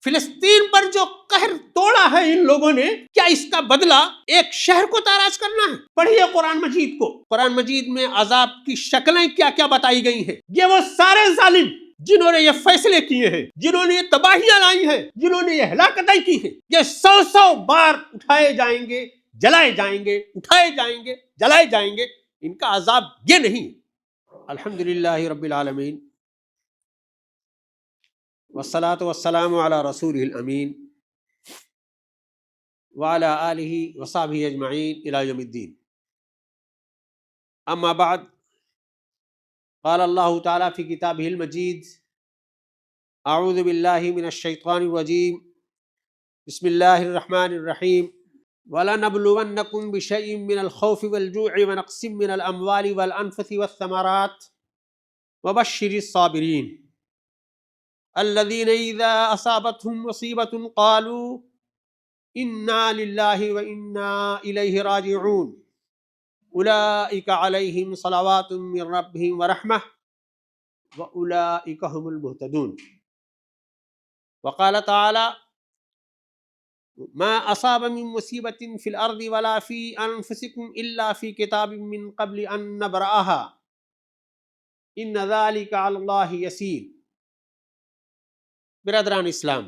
فلسطین پر جو قہر توڑا ہے ان لوگوں نے، کیا اس کا بدلہ ایک شہر کو تاراج کرنا ہے؟ پڑھیے قرآن مجید کو، قرآن مجید میں عذاب کی شکلیں کیا کیا بتائی گئی ہیں۔ یہ وہ سارے ظالم جنہوں نے یہ فیصلے کیے ہیں، جنہوں نے یہ تباہیاں لائی ہیں، جنہوں نے یہ ہلاکتیں کی ہیں، یہ 100 بار اٹھائے جائیں گے، جلائے جائیں گے، اٹھائے جائیں گے، جلائے جائیں گے۔ ان کا عذاب یہ نہیں۔ الحمدللہ رب العالمین، والصلاة والسلام على رسوله الأمين وعلى آله وصحبه أجمعين إلى يوم الدين. أما بعد، قال الله تعالى في كتابه المجيد: أعوذ بالله من الشيطان الرجيم، بسم الله الرحمن الرحيم. وَلَنَبْلُوَنَّكُمْ بِشَيْءٍ مِّنَ الْخَوْفِ وَالْجُوعِ وَنَقْصٍ مِّنَ الْأَمْوَالِ وَالْأَنفُسِ وَالثَّمَرَاتِ وَبَشِّرِ الصَّابِرِينَ الذين إذا أصابتهم مصيبة قالوا إنا لله وإنا إليه راجعون أولئك عليهم صلوات من ربهم ورحمة وأولئك هم المهتدون. وقال تعالى: ما أصاب من مصيبة في الأرض ولا في أنفسكم إلا في كتاب من قبل أن نبرأها إن ذلك على الله يسير. برادران اسلام،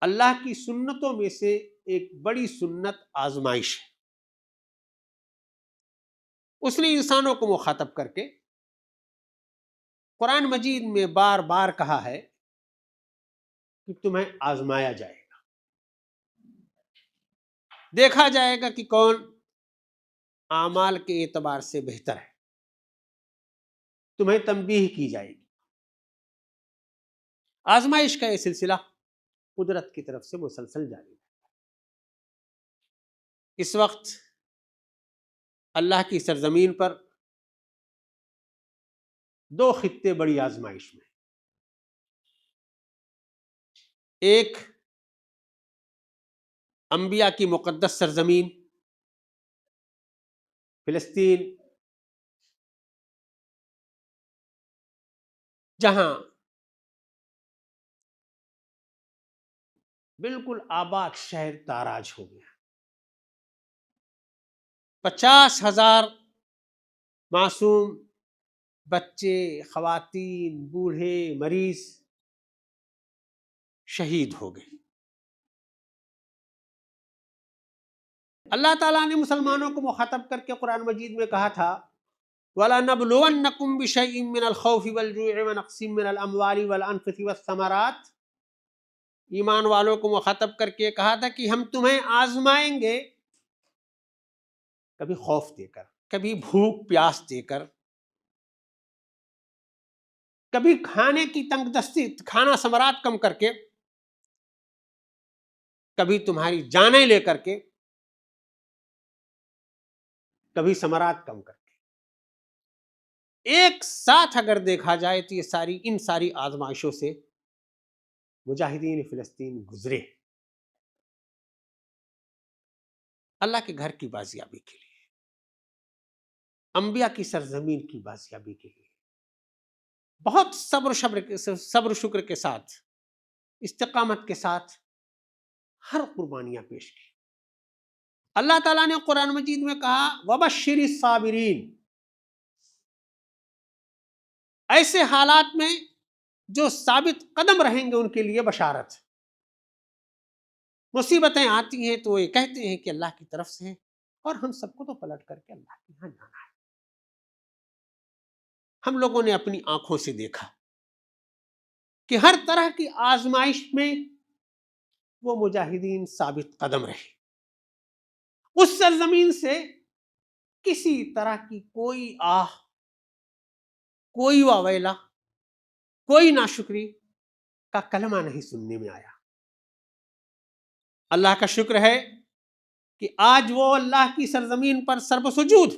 اللہ کی سنتوں میں سے ایک بڑی سنت آزمائش ہے۔ اس نے انسانوں کو مخاطب کر کے قرآن مجید میں بار بار کہا ہے کہ تمہیں آزمایا جائے گا، دیکھا جائے گا کہ کون اعمال کے اعتبار سے بہتر ہے، تمہیں تنبیہ کی جائے گی۔ آزمائش کا یہ سلسلہ قدرت کی طرف سے مسلسل جاری ہے۔ اس وقت اللہ کی سرزمین پر 2 خطے بڑی آزمائش میں، ایک انبیاء کی مقدس سرزمین فلسطین، جہاں بالکل آباد شہر تاراج ہو گیا، 50,000 معصوم بچے، خواتین، بوڑھے، مریض شہید ہو گئے۔ اللہ تعالیٰ نے مسلمانوں کو مخاطب کر کے قرآن مجید میں کہا تھا: وَلَنَبْلُوَنَّكُمْ بِشَيْءٍ مِّنَ الْخَوْفِ وَالْجُوعِ وَنَقْصٍ مِّنَ الْأَمْوَالِ وَالْأَنفُسِ وَالثَّمَرَاتِ۔ ایمان والوں کو مخاطب کر کے کہا تھا کہ ہم تمہیں آزمائیں گے، کبھی خوف دے کر، کبھی بھوک پیاس دے کر، کبھی کھانے کی تنگ دستی، کھانا ثمرات کم کر کے، کبھی تمہاری جانیں لے کر کے، کبھی ثمرات کم کر کے۔ ایک ساتھ اگر دیکھا جائے تو یہ ان ساری آزمائشوں سے مجاہدین فلسطین گزرے اللہ کے گھر کی بازیابی کے لیے، انبیاء کی سرزمین کی بازیابی کے لیے بہت صبر و شکر کے ساتھ، استقامت کے ساتھ ہر قربانیاں پیش کی۔ اللہ تعالیٰ نے قرآن مجید میں کہا: وَبَشِّرِ الصَّابِرِينَ، ایسے حالات میں جو ثابت قدم رہیں گے ان کے لیے بشارت۔ مصیبتیں آتی ہیں تو یہ کہتے ہیں کہ اللہ کی طرف سے ہے، اور ہم سب کو تو پلٹ کر کے اللہ کے یہاں جانا ہے۔ ہم لوگوں نے اپنی آنکھوں سے دیکھا کہ ہر طرح کی آزمائش میں وہ مجاہدین ثابت قدم رہے، اس سرزمین سے کسی طرح کی کوئی آہ، کوئی واویلا، کوئی ناشکری کا کلمہ نہیں سننے میں آیا۔ اللہ کا شکر ہے کہ آج وہ اللہ کی سرزمین پر سرب سجود،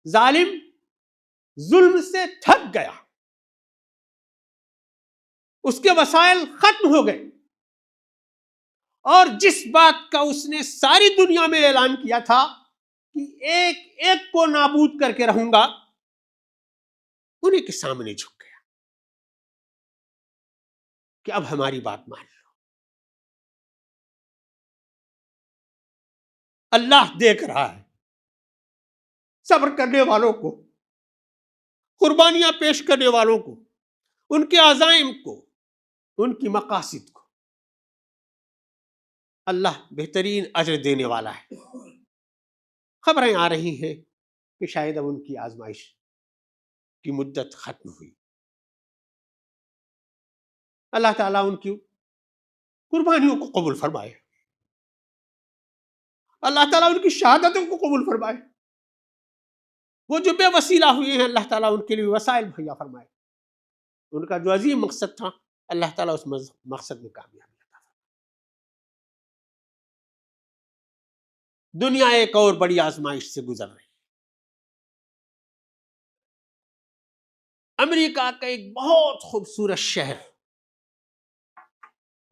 ظالم ظلم سے تھک گیا، اس کے وسائل ختم ہو گئے، اور جس بات کا اس نے ساری دنیا میں اعلان کیا تھا کہ ایک ایک کو نابود کر کے رہوں گا، انہیں کے سامنے جھک گیا۔ کہ اب ہماری بات مان لو. اللہ دیکھ رہا ہے صبر کرنے والوں کو، قربانیاں پیش کرنے والوں کو، ان کے عزائم کو، ان کی مقاصد کو. اللہ بہترین اجر دینے والا ہے. خبریں آ رہی ہیں کہ شاید اب ان کی آزمائش کی مدت ختم ہوئی. اللہ تعالیٰ ان کی قربانیوں کو قبول فرمائے، اللہ تعالیٰ ان کی شہادتوں کو قبول فرمائے. وہ جو بے وسیلہ ہوئے ہیں اللہ تعالیٰ ان کے لیے وسائل مہیا فرمائے. ان کا جو عظیم مقصد تھا اللہ تعالیٰ اس مقصد میں کامیابی عطا فرمائے. دنیا ایک اور بڑی آزمائش سے گزر رہی ہے. امریکہ کا ایک بہت خوبصورت شہر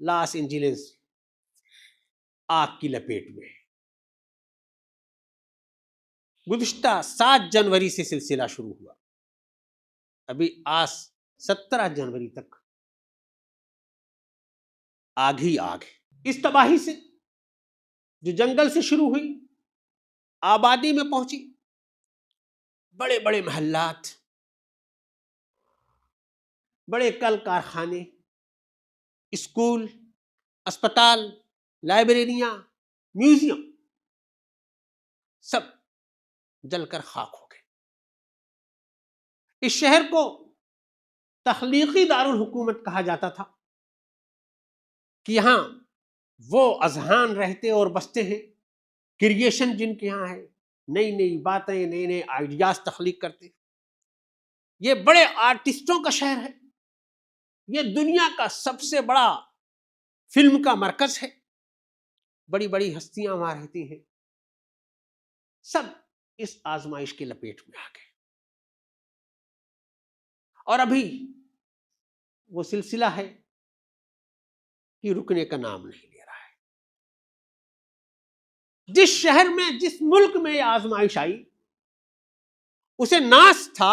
لاس اینجلس آگ کی لپیٹ میں ہے. گزشتہ 7 جنوری سے سلسلہ شروع ہوا، ابھی آج 17 جنوری تک آگ ہی آگ ہے. اس تباہی سے جو جنگل سے شروع ہوئی آبادی میں پہنچی، بڑے بڑے محلات، بڑے کل کارخانے، اسکول، اسپتال، لائبریریاں، میوزیم، سب جل کر خاک ہو گئے. اس شہر کو تخلیقی دارالحکومت کہا جاتا تھا کہ یہاں وہ اذہان رہتے اور بستے ہیں، کریشن جن کے یہاں ہے، نئی نئی باتیں، نئے نئے آئیڈیاز تخلیق کرتے. یہ بڑے آرٹسٹوں کا شہر ہے، یہ دنیا کا سب سے بڑا فلم کا مرکز ہے. بڑی بڑی ہستیاں وہاں رہتی ہیں. سب اس آزمائش کی لپیٹ میں آ گئے اور ابھی وہ سلسلہ ہے کہ رکنے کا نام نہیں لے رہا ہے. جس شہر میں، جس ملک میں یہ آزمائش آئی، اسے ناز تھا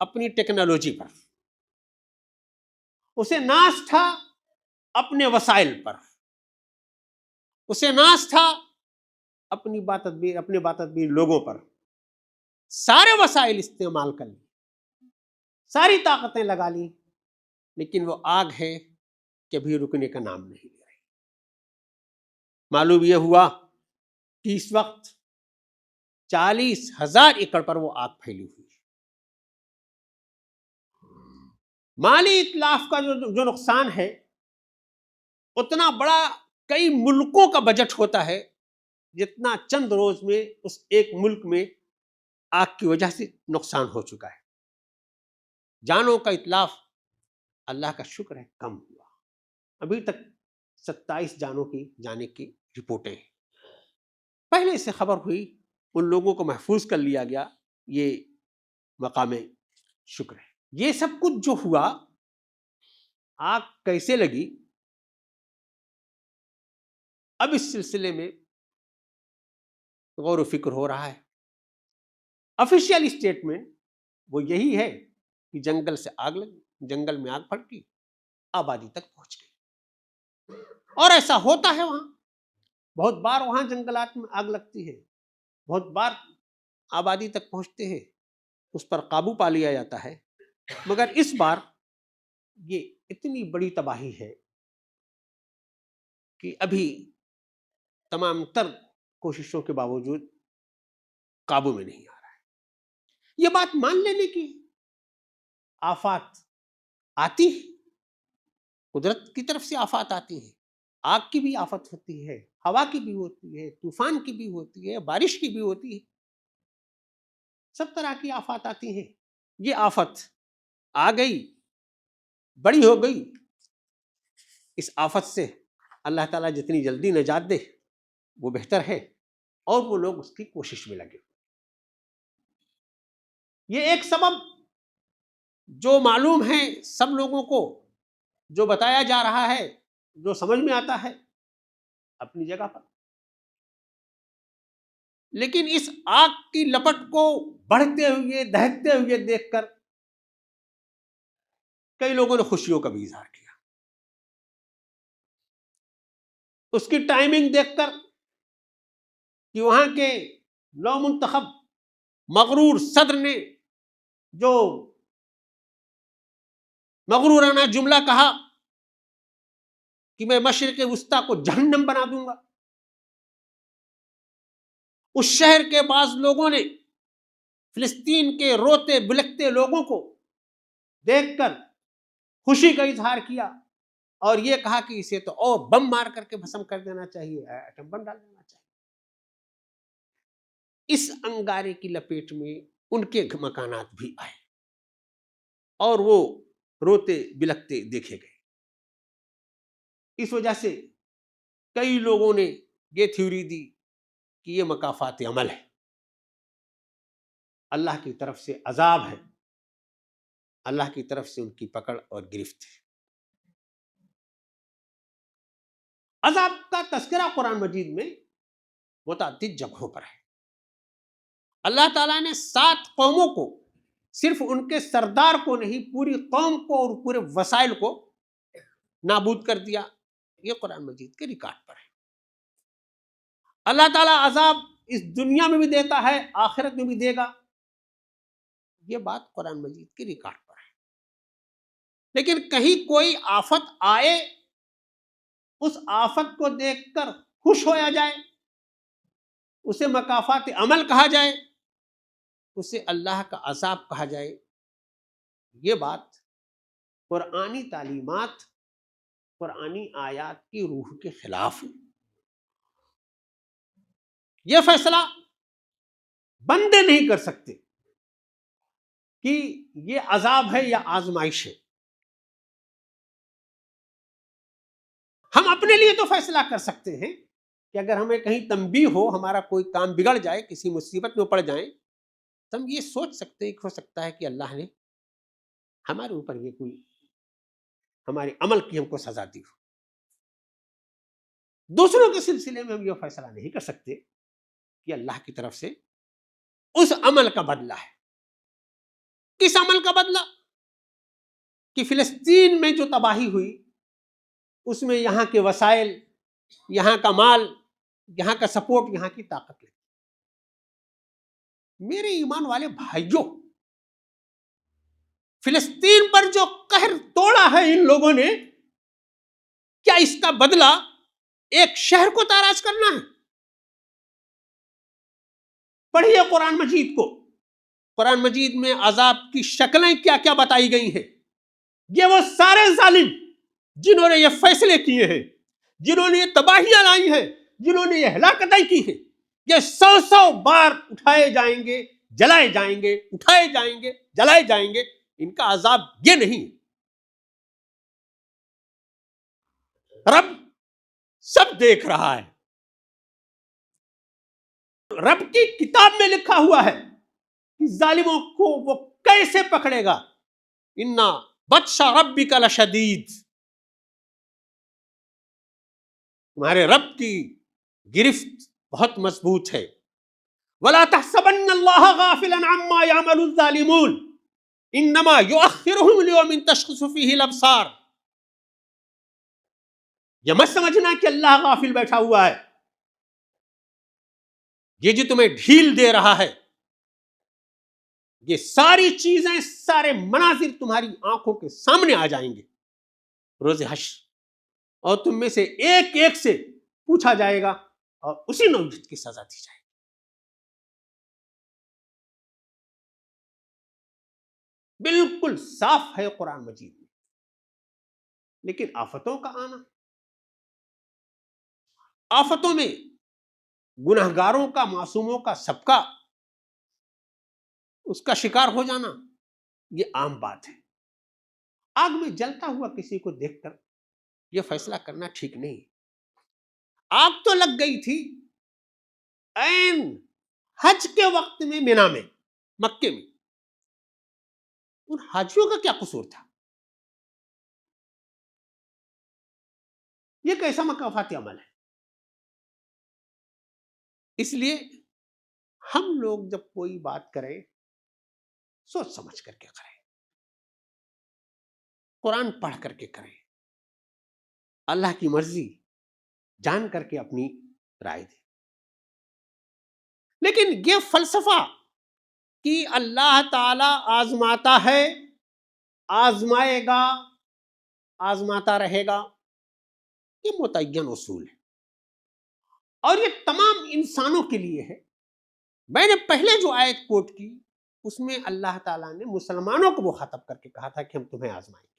اپنی ٹیکنالوجی پر، اسے ناز تھا اپنے وسائل پر، اسے ناز تھا اپنے باتدبیر لوگوں پر. سارے وسائل استعمال کر لی، ساری طاقتیں لگا لی، لیکن وہ آگ ہے کہ ابھی رکنے کا نام نہیں لے رہی. معلوم یہ ہوا کہ اس وقت 40,000 ایکڑ پر وہ آگ پھیلی ہوئی. مالی اتلاف کا جو نقصان ہے اتنا بڑا کئی ملکوں کا بجٹ ہوتا ہے جتنا چند روز میں اس ایک ملک میں آگ کی وجہ سے نقصان ہو چکا ہے. جانوں کا اتلاف اللہ کا شکر ہے کم ہوا. ابھی تک 27 جانوں کی جانے کی رپورٹیں ہیں. پہلے سے خبر ہوئی، ان لوگوں کو محفوظ کر لیا گیا، یہ مقام شکر ہے. یہ سب کچھ جو ہوا، آگ کیسے لگی، اب اس سلسلے میں غور و فکر ہو رہا ہے. آفیشیل اسٹیٹمنٹ وہ یہی ہے کہ جنگل سے آگ لگی، جنگل میں آگ پھڑکی، آبادی تک پہنچ گئی. اور ایسا ہوتا ہے وہاں، بہت بار وہاں جنگلات میں آگ لگتی ہے، بہت بار آبادی تک پہنچتے ہیں، اس پر قابو پا لیا جاتا ہے. مگر اس بار یہ اتنی بڑی تباہی ہے کہ ابھی تمام تر کوششوں کے باوجود قابو میں نہیں آ رہا ہے. یہ بات مان لینے کی، آفات آتی ہے، قدرت کی طرف سے آفات آتی ہیں. آگ کی بھی آفت ہوتی ہے، ہوا کی بھی ہوتی ہے، طوفان کی بھی ہوتی ہے، بارش کی بھی ہوتی ہے، سب طرح کی آفات آتی ہیں. یہ آفت آ گئی، بڑی ہو گئی. اس آفت سے اللہ تعالیٰ جتنی جلدی نجات دے وہ بہتر ہے، اور وہ لوگ اس کی کوشش میں لگے. یہ ایک سبب جو معلوم ہے سب لوگوں کو، جو بتایا جا رہا ہے، جو سمجھ میں آتا ہے اپنی جگہ پر. لیکن اس آگ کی لپٹ کو بڑھتے ہوئے، دہتے ہوئے دیکھ کر کئی لوگوں نے خوشیوں کا بھی اظہار کیا. اس کی ٹائمنگ دیکھ کر کہ وہاں کے نو منتخب مغرور صدر نے جو مغرورانہ جملہ کہا کہ میں مشرق وسطیٰ کو جہنم بنا دوں گا، اس شہر کے بعض لوگوں نے فلسطین کے روتے بلکتے لوگوں کو دیکھ کر خوشی کا اظہار کیا اور یہ کہا کہ اسے تو اور بم مار کر کے بھسم کر دینا چاہیے، ایٹم بم ڈال دینا چاہیے۔ اس انگارے کی لپیٹ میں ان کے مکانات بھی آئے اور وہ روتے بلکتے دیکھے گئے۔ اس وجہ سے کئی لوگوں نے یہ تھیوری دی کہ یہ مکافات عمل ہے، اللہ کی طرف سے عذاب ہے، اللہ کی طرف سے ان کی پکڑ اور گرفت ہے۔ عذاب کا تذکرہ قرآن مجید میں متعدد جگہوں پر ہے۔ اللہ تعالیٰ نے 7 قوموں کو، صرف ان کے سردار کو نہیں، پوری قوم کو اور پورے وسائل کو نابود کر دیا۔ یہ قرآن مجید کے ریکارڈ پر ہے۔ اللہ تعالیٰ عذاب اس دنیا میں بھی دیتا ہے، آخرت میں بھی دے گا، یہ بات قرآن مجید کے ریکارڈ پر ہے۔ لیکن کہیں کوئی آفت آئے، اس آفت کو دیکھ کر خوش ہویا جائے، اسے مکافات عمل کہا جائے، اسے اللہ کا عذاب کہا جائے، یہ بات قرآنی تعلیمات، قرآنی آیات کی روح کے خلاف ہے۔ یہ فیصلہ بندے نہیں کر سکتے کہ یہ عذاب ہے یا آزمائش ہے۔ ہم اپنے لیے تو فیصلہ کر سکتے ہیں کہ اگر ہمیں کہیں تنبیہ ہو، ہمارا کوئی کام بگڑ جائے، کسی مصیبت میں پڑ جائیں، تو ہم یہ سوچ سکتے ہیں کہ ہو سکتا ہے کہ اللہ نے ہمارے اوپر یہ کوئی ہمارے عمل کی ہم کو سزا دی ہو۔ دوسروں کے سلسلے میں ہم یہ فیصلہ نہیں کر سکتے کہ اللہ کی طرف سے اس عمل کا بدلہ ہے۔ کس عمل کا بدلہ؟ کہ فلسطین میں جو تباہی ہوئی، اس میں یہاں کے وسائل، یہاں کا مال، یہاں کا سپورٹ، یہاں کی طاقت لگی۔ میرے ایمان والے بھائیوں، فلسطین پر جو قہر توڑا ہے ان لوگوں نے، کیا اس کا بدلہ ایک شہر کو تاراج کرنا ہے؟ پڑھیے قرآن مجید کو، قرآن مجید میں عذاب کی شکلیں کیا کیا بتائی گئی ہیں۔ یہ وہ سارے ظالم جنہوں نے یہ فیصلے کیے ہیں، جنہوں نے یہ تباہیاں لائی ہیں، جنہوں نے یہ ہلاکتیں کی ہیں، یہ 100 بار اٹھائے جائیں گے، جلائے جائیں گے، اٹھائے جائیں گے، جلائے جائیں گے۔ ان کا عذاب یہ نہیں۔ رب سب دیکھ رہا ہے، رب کی کتاب میں لکھا ہوا ہے کہ ظالموں کو وہ کیسے پکڑے گا۔ اِنَّا بَطْشَ رَبِّكَ لَشَدِيدٌ، تمہارے رب کی گرفت بہت مضبوط ہے۔ وَلَا تَحْسَبَنَّ اللَّهَ غَافِلًا عَمَّا يَعْمَلُ الظَّالِمُونَ إِنَّمَا يُؤَخِّرُهُمْ لِيَوْمٍ تَشْخَصُ فِيهِ الْأَبْصَارُ۔ یہ مت سمجھنا کہ اللہ غافل بیٹھا ہوا ہے، یہ جو تمہیں ڈھیل دے رہا ہے، یہ ساری چیزیں، سارے مناظر تمہاری آنکھوں کے سامنے آ جائیں گے روز حشر، اور تم میں سے ایک ایک سے پوچھا جائے گا اور اسی نوعیت کی سزا دی جائے گی۔ بالکل صاف ہے قرآن مجید میں، لیکن آفتوں کا آنا، آفتوں میں گنہگاروں کا، معصوموں کا، سب کا اس کا شکار ہو جانا، یہ عام بات ہے۔ آگ میں جلتا ہوا کسی کو دیکھ کر یہ فیصلہ کرنا ٹھیک نہیں۔ آگ تو لگ گئی تھی عین حج کے وقت میں مینا میں، مکے میں، ان حاجیوں کا کیا قصور تھا؟ یہ کیسا مکافاتی عمل ہے؟ اس لیے ہم لوگ جب کوئی بات کریں، سوچ سمجھ کر کے کریں، قرآن پڑھ کر کے کریں، اللہ کی مرضی جان کر کے اپنی رائے دیں. لیکن یہ فلسفہ کہ اللہ تعالی آزماتا ہے، آزمائے گا، آزماتا رہے گا، یہ متعین اصول ہے اور یہ تمام انسانوں کے لیے ہے. میں نے پہلے جو آیت کوٹ کی اس میں اللہ تعالیٰ نے مسلمانوں کو مخاطب کر کے کہا تھا کہ ہم تمہیں آزمائیں گے.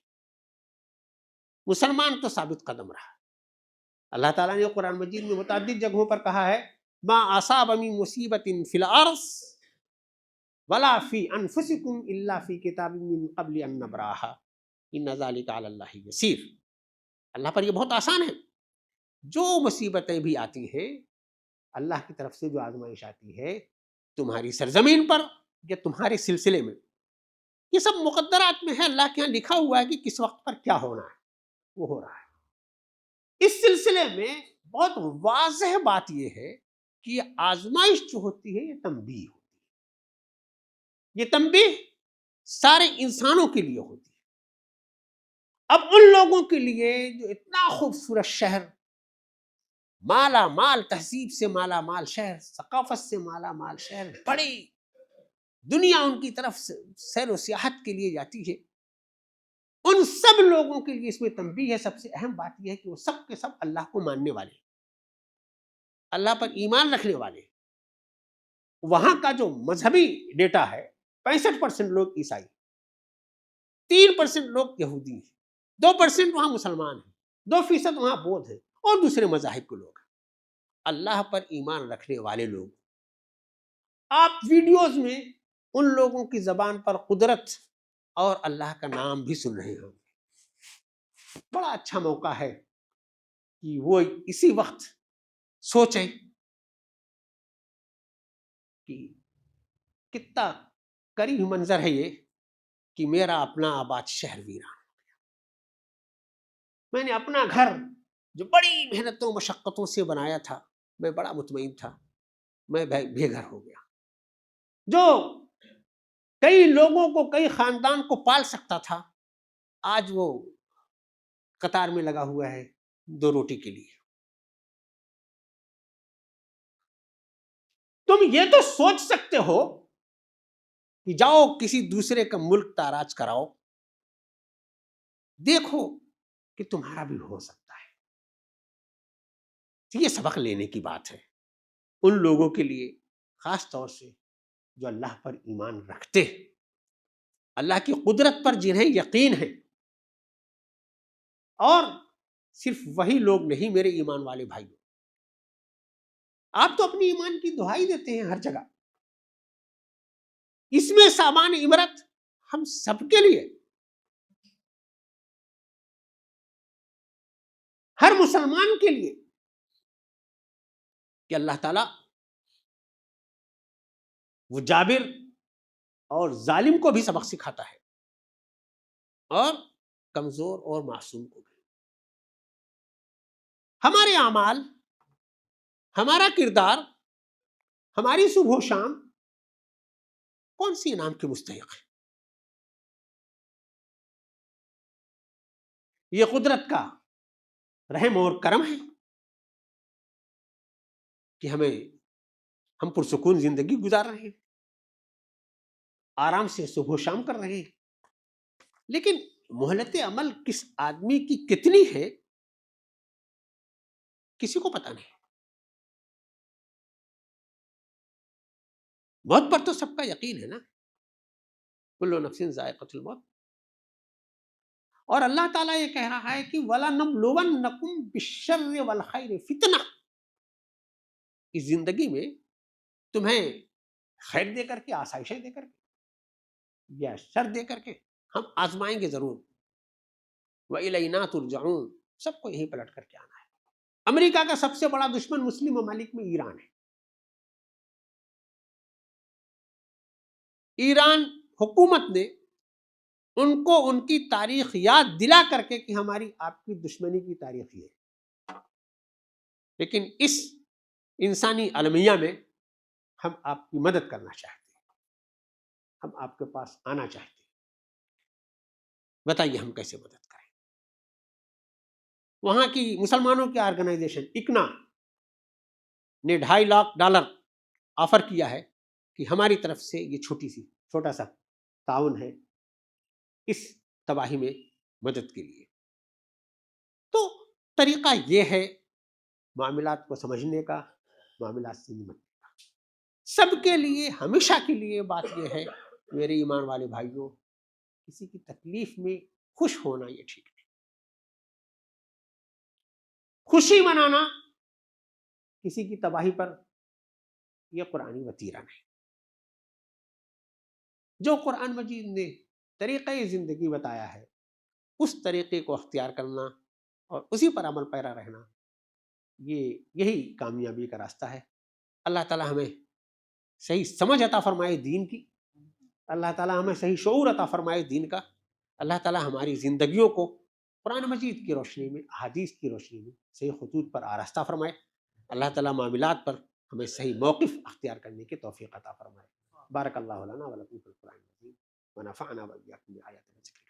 مسلمان تو ثابت قدم رہا. اللہ تعالیٰ نے قرآن مجید میں متعدد جگہوں پر کہا ہے ما اصاب من مصیبت فی الارض ولا فی انفسکم الا فی کتاب من قبل ان نبرأها ان ذلک علی اللہ یسیر. اللہ پر یہ بہت آسان ہے. جو مصیبتیں بھی آتی ہیں، اللہ کی طرف سے جو آزمائش آتی ہے تمہاری سرزمین پر یا تمہارے سلسلے میں، یہ سب مقدرات میں ہے. اللہ کے یہاں لکھا ہوا ہے کہ کس وقت پر کیا ہونا ہے، وہ ہو رہا ہے. اس سلسلے میں بہت واضح بات یہ ہے کہ یہ آزمائش جو ہوتی ہے یہ تنبیہ ہوتی ہے. یہ تنبیہ سارے انسانوں کے لیے ہوتی ہے. اب ان لوگوں کے لیے جو اتنا خوبصورت شہر، مالا مال تہذیب سے مالا مال شہر، ثقافت سے مالا مال شہر، بڑی دنیا ان کی طرف سے سیر و سیاحت کے لیے جاتی ہے، ان سب لوگوں کے لیے اس میں تنبیہ ہے. سب سے اہم بات یہ ہے کہ وہ سب کے سب اللہ کو ماننے والے، اللہ پر ایمان رکھنے والے. وہاں کا جو مذہبی ڈیٹا ہے 65% لوگ عیسائی، 3% لوگ یہودی ہیں، 2% وہاں مسلمان ہیں، 2% وہاں بودھ ہیں اور دوسرے مذاہب کے لوگ ہیں. اللہ پر ایمان رکھنے والے لوگ. آپ ویڈیوز میں ان لوگوں کی زبان پر قدرت اور اللہ کا نام بھی سن رہے ہوں. بڑا اچھا موقع ہے کہ وہ اسی وقت سوچیں کہ کتنا قریب منظر ہے یہ کہ میرا اپنا آباد شہر ویران. میں نے اپنا گھر جو بڑی محنتوں مشقتوں سے بنایا تھا، میں بڑا مطمئن تھا، میں بے گھر ہو گیا. جو کئی لوگوں کو، کئی خاندان کو پال سکتا تھا، آج وہ قطار میں لگا ہوا ہے 2 روٹی کے لیے. تم یہ تو سوچ سکتے ہو کہ جاؤ کسی دوسرے کا ملک تاراج کراؤ، دیکھو کہ تمہارا بھی ہو سکتا ہے. یہ سبق لینے کی بات ہے ان لوگوں کے لیے، خاص طور سے جو اللہ پر ایمان رکھتے ہیں، اللہ کی قدرت پر جنہیں یقین ہے. اور صرف وہی لوگ نہیں میرے ایمان والے بھائیوں، آپ تو اپنی ایمان کی دہائی دیتے ہیں ہر جگہ. اس میں سامان عبرت ہم سب کے لیے، ہر مسلمان کے لیے، کہ اللہ تعالی وہ جابر اور ظالم کو بھی سبق سکھاتا ہے اور کمزور اور معصوم کو بھی. ہمارے اعمال، ہمارا کردار، ہماری صبح و شام کون سی انعام کے مستحق ہے؟ یہ قدرت کا رحم اور کرم ہے کہ ہم پرسکون زندگی گزار رہے ہیں، آرام سے صبح و شام کر رہے ہیں. لیکن مہلت عمل کس آدمی کی کتنی ہے کسی کو پتہ نہیں. موت پر تو سب کا یقین ہے نا، کل نفس ذائقۃ الموت. اور اللہ تعالیٰ یہ کہہ رہا ہے کہ وَلَنَبْلُوَنَّكُمْ بِالشَّرِّ وَالْخَيْرِ فِتْنَةً. اس زندگی میں تمہیں خیر دے کر کے، آسائشیں دے کر کے یا شر دے کر کے ہم آزمائیں گے ضرور. وَإِلَيْنَا تُرْجَعُونَ. سب کو یہی پلٹ کر کے آنا ہے. امریکہ کا سب سے بڑا دشمن مسلم ممالک میں ایران ہے. ایران حکومت نے ان کو ان کی تاریخ یاد دلا کر کے کہ ہماری آپ کی دشمنی کی تاریخ یہ ہے، لیکن اس انسانی المیہ میں ہم آپ کی مدد کرنا چاہتے ہیں، ہم آپ کے پاس آنا چاہتے ہیں. بتائیے ہم کیسے مدد کریں؟ وہاں کی مسلمانوں کی آرگنائزیشن اکنا نے $2.5 لاکھ آفر کیا ہے کہ ہماری طرف سے یہ چھوٹا سا تعاون ہے اس تباہی میں مدد کے لیے۔ تو طریقہ یہ ہے معاملات کو سمجھنے کا، معاملات سے نمٹنے کا۔ سب کے لیے ہمیشہ کے لیے بات یہ ہے میرے ایمان والے بھائیوں، کسی کی تکلیف میں خوش ہونا یہ ٹھیک نہیں، خوشی منانا کسی کی تباہی پر یہ قرآنی وتیرہ نہیں۔ جو قرآن مجید نے طریقہ زندگی بتایا ہے اس طریقے کو اختیار کرنا اور اسی پر عمل پیرا رہنا، یہی کامیابی کا راستہ ہے۔ اللہ تعالیٰ ہمیں صحیح سمجھ عطا فرمائے دین کی، اللہ تعالیٰ ہمیں صحیح شعور عطا فرمائے دین کا، اللہ تعالیٰ ہماری زندگیوں کو قرآن مجید کی روشنی میں، احادیث کی روشنی میں صحیح خطوط پر آراستہ فرمائے، اللہ تعالیٰ معاملات پر ہمیں صحیح موقف اختیار کرنے کی توفیق عطا فرمائے۔ بارک اللہ لنا ولکم فی القرآن العظیم ونفعنا وإياكم بآیات الذکر۔